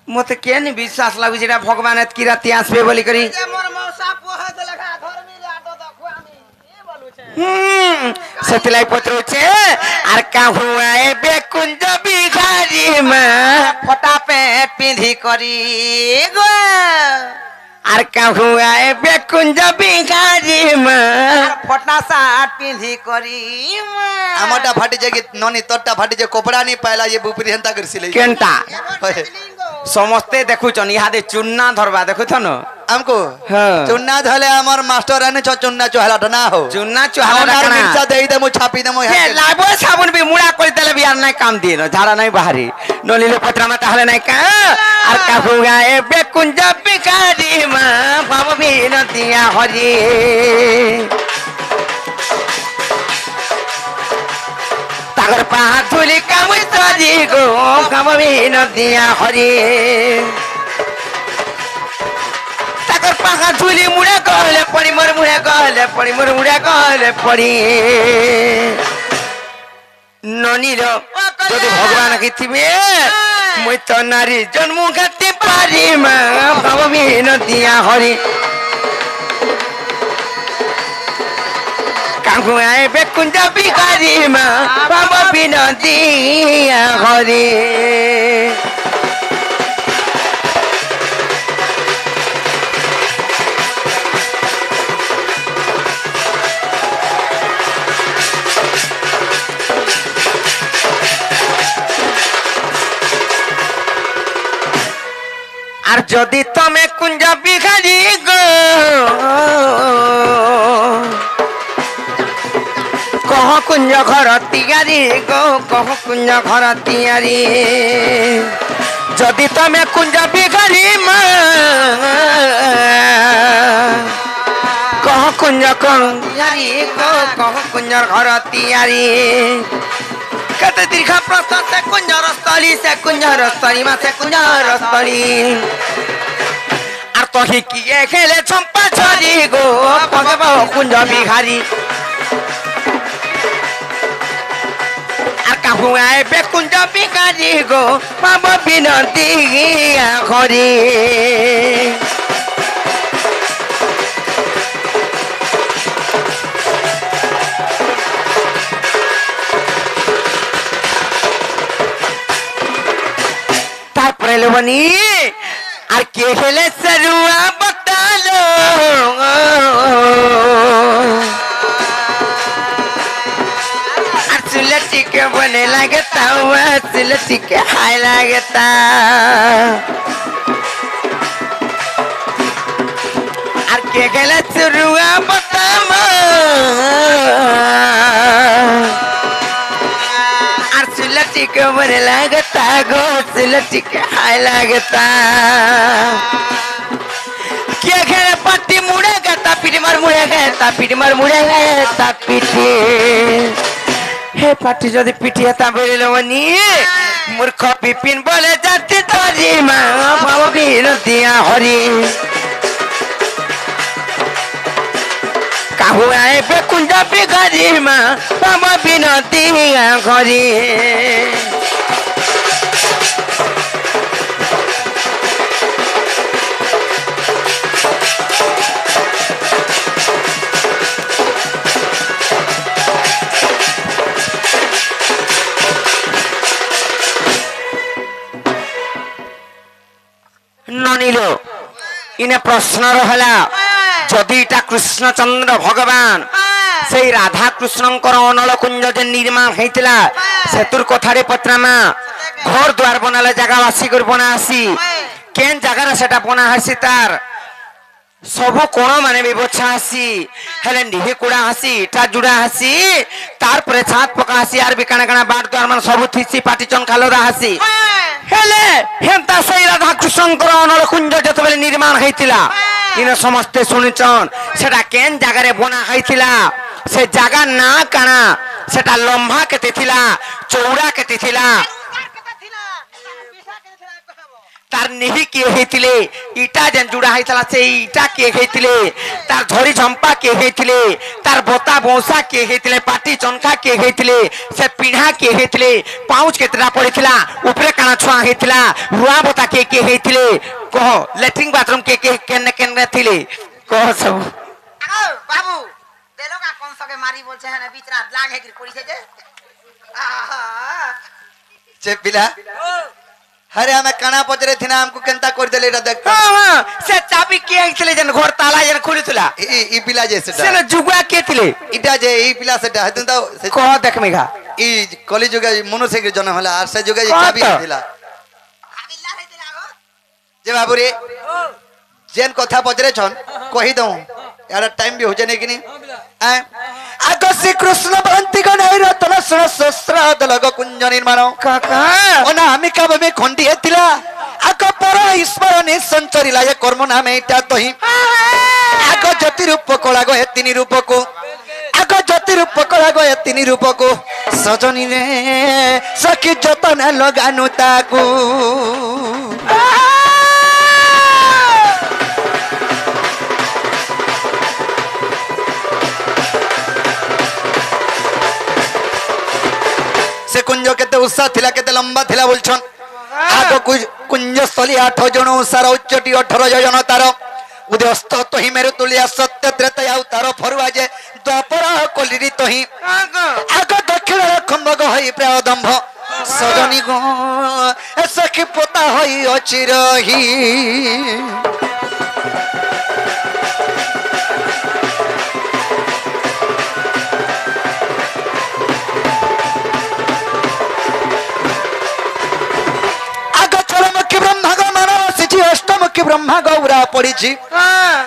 मत के नहीं विश्वास लागु जेटा भगवान एत की राती आसबे बोली करी मोर मौसा पोहा दे लगा घर में आटो देखो आमी ए बोलू छे सतलाई पत्र छे आर का हुआ ए बेकुंज बिघारी में फटा पे पिंधी करी गो आर का हुआ ए बेकुंज बिघारी में फटा साट पिंधी करी আমারটা ফাটি যে ননি তোরটা ফাটি যে কোপড়া নি পাইলা যে বুপরি হেন্তা করছিলি केनटा समस्ते देखुचन इहादे चुन्ना धरबा देखुथन हमको हाँ। चुन्ना धले हमर मास्टर आने चुन्ना चोहला ना हो चुन्ना चुहाला हमर रखना मिर्चा देई दे मु छापी दे मु ये लाबो साबुन भी मुड़ा कर देले बियार नहीं काम दिनो झाड़ा नहीं बाहरी नलिले पत्रा में ताहले नहीं का आर का हुआ ए बेकुंज बिघारी में बाबा भी नदिया हरी तागर पहाड़ धुली काम तरी गो काम भी नदिया हरी तागर पहाड़ धुली मुड़ा कहले पड़ी मोर मुड़ा कहले पड़ी मोर मुड़ा कहले पड़ी ननी रो যদি ভগবান কিতিবে মই তো নারী জন্ম গাতে পারি মা ভাবি নদিয়া হরি কাঙ্গু আই বেকুঞ্জ বিকারি মা ভাবি নদিয়া হরি আর যদি তুমি কুঞ্জ বিঘারি গো কহ কুঞ্জ ঘর তিয়ারি গো কহ কুঞ্জ ঘর তিয়ারি যদি তুমি কুঞ্জ বিঘারি মা কহ কুঞ্জ তিয়ারি গো কহ কুঞ্জ ঘর তিয়ারি कत दीर्घ प्रस्थ से कुंजर स्थली मा से कुंजर स्थली आर तो ही किए खेले चंपा छरी गो पगबो कुंज बिहारी आर का हुआ ए बे कुंज बिहारी गो पाबो बिनती घरी बनी आर के हेले सरुआ बतालो आर सुलटी के बने लगता हुआ सुलटी के हाय लगता आर के हेले सरुआ बतालो सिलटी के बने लगता गो सिलटी के हाय लगता क्या खेले पट्टी मुड़ेगा तापीटी मार मुड़ेगा तापीटी मार मुड़ेगा तापीटी हे पट्टी जो दी पीटी है ताबेले लोगनी मूर्ख पिपिन बोले जाती तोरी माँ बाबा भी नदिया हरी हुआ है बेकुंज बिघारी माँ बाबा बिनती घरी ननिलो इने प्रश्न रहला जदि इटा कृष्णचंद्र भगवान से राधा कृष्णंकर अनल कुंज जे निर्माण होता सेतुर कथारे पत्रमा घर द्वार बनाले जगह आसी कर बना आसी केन जगार सेटा बना आसी तार सब कोण माने बेबछा आसी हेले निहे कुड़ा आसी इटा जुड़ा आसी तार परे छात पका आसी आर बिकाना काना बाट द्वार मन सब थिसी पाटी चन खालोदा आसी हेले हेंता से राधा कृष्णंकर अनल कुंज जतबेले निर्माण होइतिला इन समस्ते सुनिचन सेटा केन जगारे बना होइतिला से जगह ना काना सेटा लंबा केते थिला चौड़ा केते थिला ପିଠା କେଥିଲା କହବ तार निहि किए हेतिले इटा जेन जुड़ा हेतला से इटा किए हेतिले तार झड़ी झंपा किए हेतिले तार बोता बोसा किए हेतिले पाटी चनका किए हेतिले से पिढ़ा किए हेतिले पाउच केतरा पड़िथिला ऊपरे काना छुआ हेतिला रुआ बोता के हेतिले कह लेट्रिन बाथरूम के केने केने थिले कह सब आओ बाबू देलो का कौन सके मारी बोलछे है ना बीच रात लाग है कि पड़ी छे जे आहा चे पिला अरे हमें काना पचरे थी ना हमको केंता कर देले रा देख हां से चाबी के हेतिले जन घर ताला जन खुलितला ई पिला जे से न जुगुआ के थिले इटा जे ई पिला सेटा हतन तो कह देख मेघा ई कली जुगा मनुष्य के जन्म होला आर से जुगा कह चाबी तो। दिला अभी ला रे दिला गो जे बाबू रे जेन कथा पचरे छन कहि दऊ यार टाइम भी हो जाने कि नहीं आगो श्री कृष्ण बंती को नहीं रतन सुन शस्त्र दलग कुंज निर्माण काका अनामिका भूमि खंडी हेतिला आगो पर ईश्वर ने संचरिला ये कर्म नाम एटा तही आगो ज्योति रूप कला गो हे तीन रूप को आगो ज्योति रूप कला गो हे तीन रूप को सजनी रे सखी जतन लगानु ताकू से कुंज केते उत्साह थिला केते लंबा थिला बोलछन आगो कुंज स्थली 8 जण उसार उच्चटी 18 जण तार उदयस्त तोही मेरु तुलिया सत्य त्रेता तार फरुआ जे द्वापर कलिरी तोही आगो दक्षिण खंबग होई प्रादंभ सजनी गो सखी पोता होई अचिरही अष्टमुखी ब्रह्मा गौरा पड़ी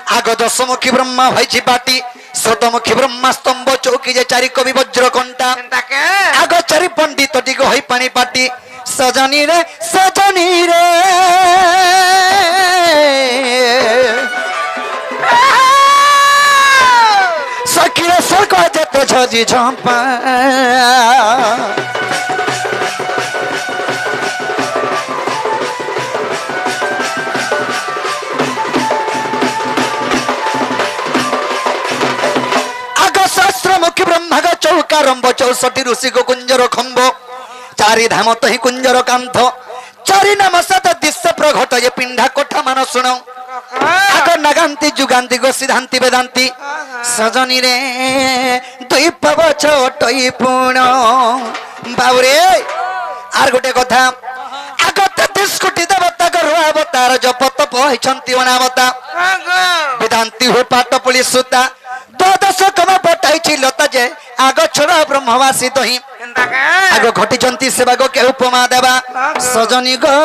आग दशमुखी ब्रह्मा भाई पाटी शतमुखी ब्रह्मा स्तंभ चौकी जे चारि कवि वज्र कंटा आग चारि पंडित टी गई पानी पाटी सजनी रे सखी सक जते झजी झंपा मुख्य ब्रह्मा का चौका रंब 64 ऋषि को कुंजर खंब चारि धाम तो ही कुंजर कांथ चारि नाम सत दिश्य प्रघट ये पिंडा कोठा मान सुन आग नगांती जुगांती गो सिद्धांति वेदांती सजनी रे दुई पव छोटई पुण बाउरे आर गोटे कथा आग 33 कोटी देवता को अवतार जपत पहचंती अनावता वेदांती हो पाट पुली सुता द्वादश कम पटाई लता जे आग छोड़ा ब्रह्मवासी तो ही आग घटी चंती सेवा गो के उपमा देवा सजनी गो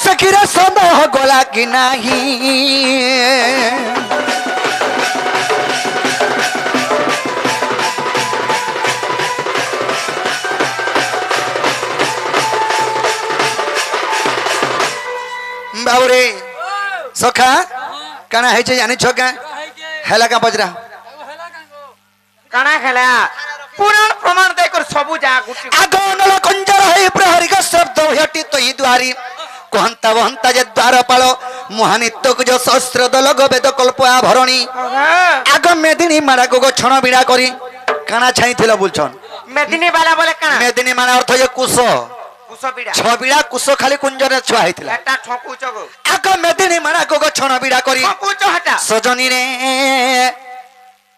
सखीरा संदेह गोला कि नाही बाबुरे सखा काना है जानी छका हेला का बजरा काना खेला पुराण प्रमाण देकर सबु जा गुटी आगोनल कंजर है प्रहरी का शब्द हटी तो ही द्वारी कहंता वहंता जे द्वारपाल महानित्य को जो सहस्र दलग वेद कल्प आभरणी आग मेदिनी मारा गो छण बिड़ा करी काना छाई थिला बुलछन मेदिनी वाला बोले काना मेदिनी माना अर्थ जे कुश कुसबिड़ा छबिड़ा कुश खाली कुंजर छुआ हेतिला एटा ठकुच गो आग मेदिनी मारा गो छण बिड़ा करी ठकुच हटा सजनी रे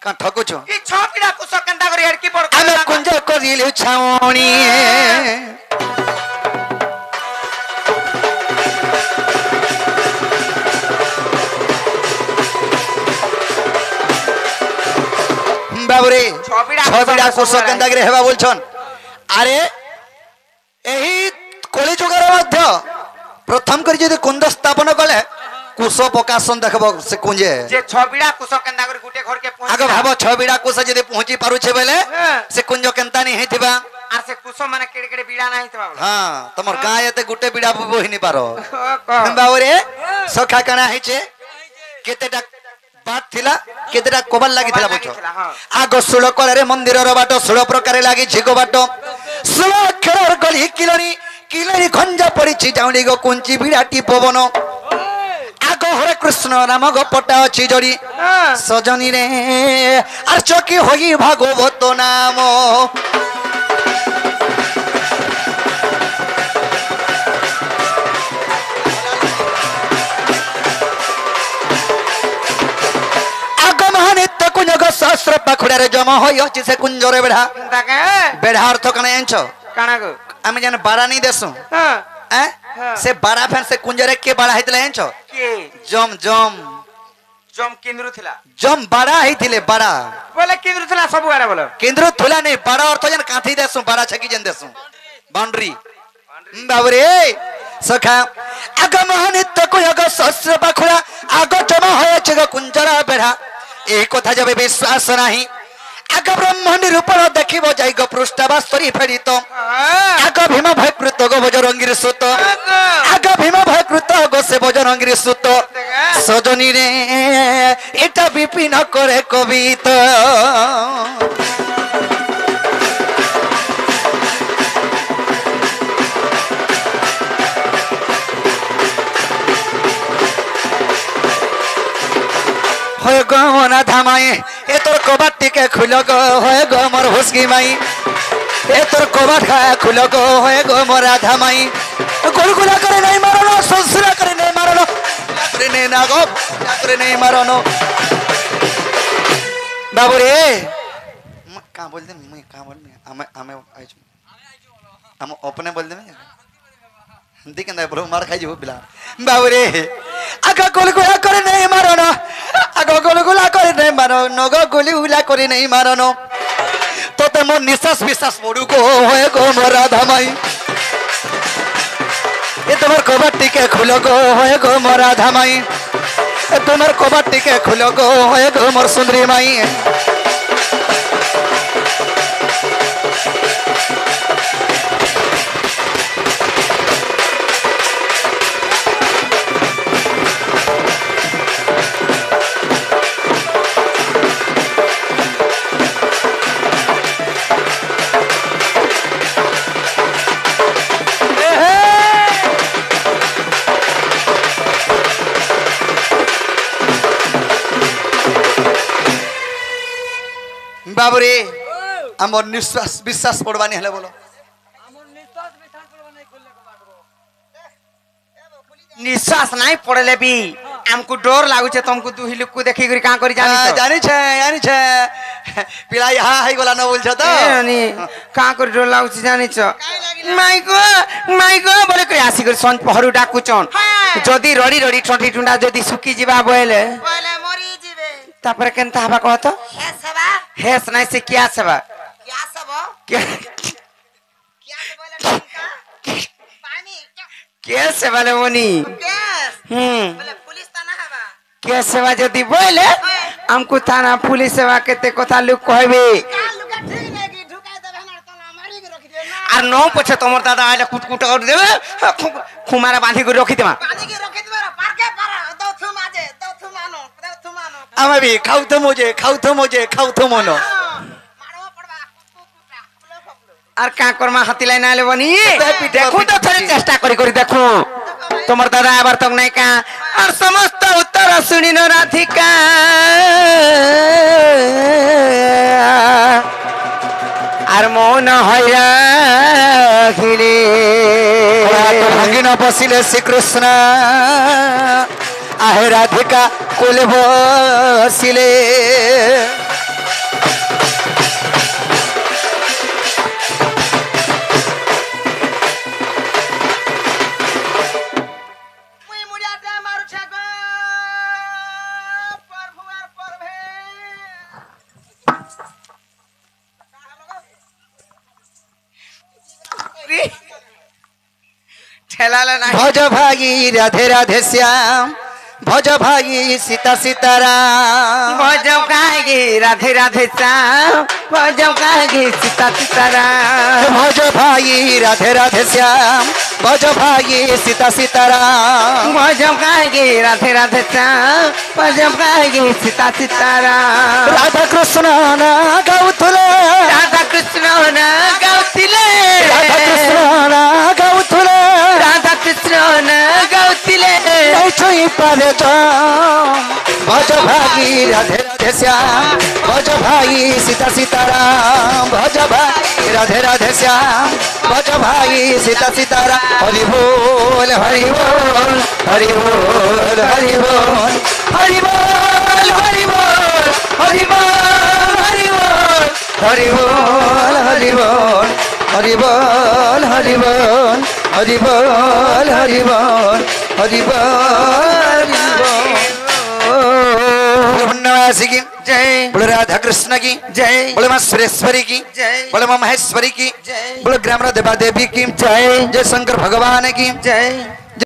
का ठकुच ई छबिड़ा कुस केंदा करी हेडकी पड़ आमे कुंज करिलु छावणी बाबुरे छबिड़ा कुश केंदा करे हेबा बोलछन अरे एही कली जुगर मध्य प्रथम करी जदि कुंज स्थापन कले कुश प्रकाशन देखबो से कुंजे जे छबिड़ा कुस केंदा करी गुटे घर के पहुंच आगे भाबो छबिड़ा कुश जदि पहुंची पारु छे बेले से कुंज केंता नहीं हेतिबा आर से कुस माने केड़े केड़े बीड़ा नाही तबा हां तमर गाय एते गुटे बीड़ा बोहि नि पारो कह बाबुरे सखा कणा हेचे केतेटा ପାଠ ଥିଲା କେତେଟା କବାଟ ଲାଗିଥିଲା ବୁଝ ଲାଗିଥିଲା, ହଁ। ଆଗ ଷୋଳ କଳରେ ମନ୍ଦିରର ବାଟ 16 ପ୍ରକାର ଲାଗିଛି ଗୋ ବାଟ 16 ଅକ୍ଷର ଗଳି କିଲଣି ଖଞ୍ଜା ପଡିଛି ଚାଉଁଡି ଗো କୁଞ୍ଚି ବିରାଟି ପବନ ଆଗ ହରେ କୃଷ୍ଣ ରାମ ଗପଟା ଅଛି ଯୋଡ଼ି ସଜনী ରେ আর চকি হই ভাগবত নাম আগমহানিত্য কুঞ্জগ সহস্র পাখুড়ারে জমা হই আছে সে কুঞ্জরে বেড়া তাকে বেড়া অর্থ কানা জানছ কানা গো আমি জানি বাড়া নেই দেসু হ্যাঁ সে বাড়া ফেন সে কুঞ্জরে কে বাড়া হইতলে জানছ কে জম জম জম কেন্দ্র ଥିଲା জম বাড়া হইতিলে বাড়া বলে কেন্দ্র ଥିଲା ସବୁ আরে বলো কেন্দ্র থুলা নেই বাড়া অর্থ জান কাঁথি দেসু বাড়া ছাকি জান দেসু বাউন্ডারি বাবরে সখা আগমহানিত্য কুয়গ সহস্র পাখুড়া আগ জমা হয়েছে গো কুঞ্জরা বেড়া এই কথা যাবে বিশ্বাস নাহি আগ ব্রহ্ম নিরূপণ দেখিব যাই গো পৃষ্ঠাবাস্তরী ফেরিত আগ ভীম ভয়কৃত গো বজরঙ্গীর সুত আগ ভীম ভয়কৃত গো সে বজরঙ্গীর সুত সজনী রে এটা বিপিন করে কবিতা হয় গো মনা ধামাই এ তোর কবাট টিকে খুল গো হয় গো মোর হুসকি মাই এ তোর কবাট খুল গো হয় গো মোর ধামাই গুলগুলা করে নাই মারনো সংসুরা করে নাই মারনো করে নেই না গো করে নেই মারনো বাবু রে কা বল দে মুই কা বল আমি আমি আইছো আমি अपने बोल दे देख ना ब्रो मार खाई जो बिला बाबू रे आगा गुलगुला करे नहीं मारनो आगा गुलगुला करे नहीं मारो नगो गुलगुला करे नहीं मारनो तो ते मोर निश्वास विश्वास मोडू को होए गो मोरा धामाई ए तुम्हार कबाट टिके खुलो गो होए गो मोरा धामाई ए तुम्हार कबाट टिके खुलो गो होए गो मोर सुंदरी माई बाबरे आमर निश्वास विश्वास पड़वानी हले बोलो निश्वास नहीं पड़ले भी हमको डर लागु छे तुमको दुही लुक को देखि करी का करी जानी छे पिला यहाँ है गोला न बोल छ त नी का करी डर लागु छे जानी छ माई गो बोले करी आसी कर सं पहरू डाकु छन जदी रडी रडी ठंडी ठंडा जदी सुकी जिबा बोले मरी जिबे तापर केनता हबा कह तो हे सेवा हेस नहीं से क्या सेवा क्या क्या सेवा ले मोनी बोले पुलिस थाना हबा क्या सेवा जदी बोले हमको थाना पुलिस सेवा केते कथा लोग कहबे আর নো পছে তোমার দাদা আইলে কুটকুট করে দেবে খুমারা বাঁধি করে রাখি দেবা পারকে পারা দাও থুমাজে দাও থুমানো আমি भी खाऊ तो मनो আর কা কর্মা হাতি লাই নালে বনি দেখো তো থরে চেষ্টা করি দেখো তোমার দাদা আবার তক নাই কা আর সমস্ত উত্তর শুনিন রাধিকা আর মন হইরা ঘিরে ভাঙ্গি ন বসিলে শ্রীকৃষ্ণ आहे राधिका कुल बसिले भज भागी राधे राधे श्याम भज भाई सीता सीताराम भज कागे राधे राधे श्याम भज कागे सीता सीताराम भज भाई राधे राधे श्याम भज भाई सीता सीताराम भजम गाएगी राधे राधे श्याम भजम गाएगी सीता सीताराम राधा कृष्ण ना गाउथुले राधा कृष्ण ना गाउथिले राधा कृष्ण ना गाउथुले राधा कृष्ण ना गाउथिले नहीं छुई पारे तो भज भाई राधे राधे श्याम भज भाई सीता सीताराम भज भाई राधे राधे श्याम भज भाई सीता सीताराम हरि बोल हरि बोल हरि बोल हरि बोल हरि बोल हरि बोल हरि बोल हरि बोल हरि बोल हरि बोल हरि बोल हरि बोल हरि बोल हरि बोल हरि बोल की जय बोलो राधा कृष्ण की जय बोलो माँ सुरेश्वरी की जय बोलो माँ महेश्वरी की जय बोलो ग्राम देवा देवी की जय जय शंकर भगवान की जय